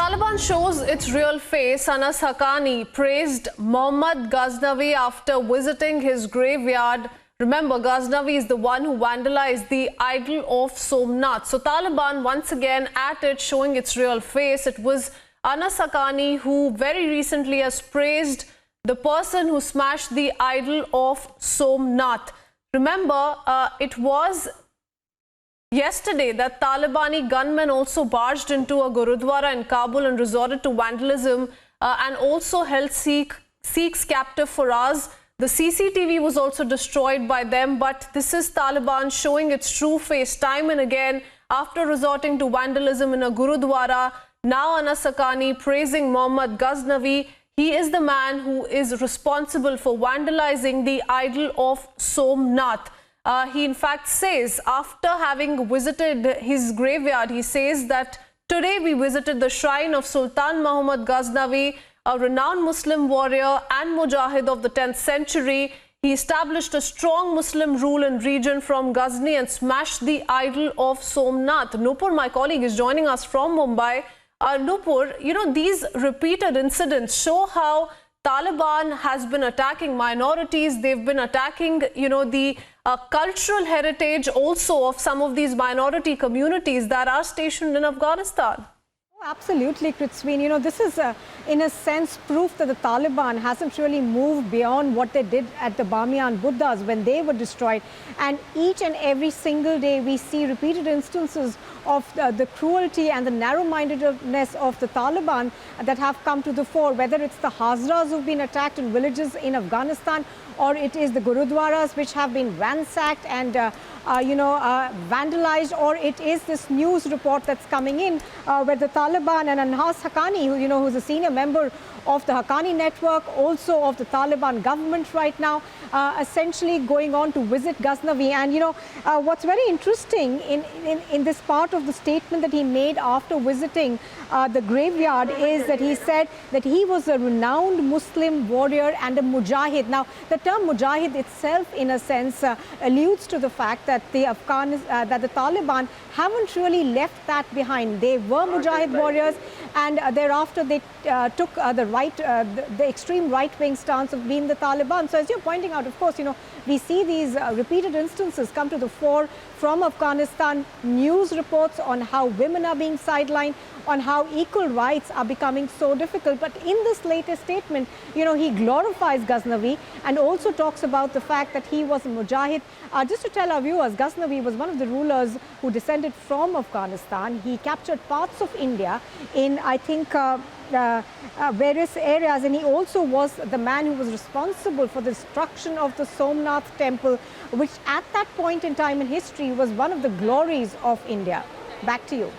Taliban shows its real face. Anas Haqqani praised Mahmood Ghaznavi after visiting his graveyard. Remember, Ghaznavi is the one who vandalized the idol of Somnath. So Taliban once again at it, showing its real face. It was Anas Haqqani who very recently has praised the person who smashed the idol of Somnath. Remember, it was yesterday that Talibani gunmen also barged into a Gurudwara in Kabul and resorted to vandalism and also held Sikhs captive for hours. The CCTV was also destroyed by them, but this is Taliban showing its true face time and again after resorting to vandalism in a Gurudwara. Now Anas Haqqani praising Mahmood Ghaznavi. He is the man who is responsible for vandalizing the idol of Somnath. He in fact says, after having visited his graveyard, he says that today we visited the shrine of Sultan Mahmood Ghaznavi, a renowned Muslim warrior and mujahid of the 10th century. He established a strong Muslim rule in region from Ghazni and smashed the idol of Somnath. Nupur, my colleague, is joining us from Mumbai. Nupur, you know, these repeated incidents show how Taliban has been attacking minorities. They've been attacking, you know, the cultural heritage also of some of these minority communities that are stationed in Afghanistan. Absolutely, Kritsween. You know, this is, in a sense, proof that the Taliban hasn't really moved beyond what they did at the Bamiyan Buddhas when they were destroyed. And each and every single day, we see repeated instances of the cruelty and the narrow-mindedness of the Taliban that have come to the fore, whether it's the Hazras who've been attacked in villages in Afghanistan, or it is the Gurudwaras which have been ransacked and vandalized, or it is this news report that's coming in where the Taliban and Anas Haqqani, who's a senior member of the Haqqani network, also of the Taliban government right now, essentially going on to visit Ghaznavi. And what's very interesting in this part of the statement that he made after visiting the graveyard is that he said that he was a renowned Muslim warrior and a mujahid. Now, the term mujahid itself, in a sense, alludes to the fact that the Taliban haven't really left that behind. They were mujahid warriors, and thereafter they took the extreme right-wing stance of being the Taliban. So as you're pointing out, of course, we see these repeated instances come to the fore from Afghanistan, news reports on how women are being sidelined, on how equal rights are becoming so difficult. But in this latest statement, he glorifies Ghaznavi and also talks about the fact that he was a mujahid. Just to tell our viewers, Ghaznavi was one of the rulers who descended from Afghanistan. He captured parts of India in, I think, various areas, and he also was the man who was responsible for the destruction of the Somnath temple, which at that point in time in history was one of the glories of India. Back to you.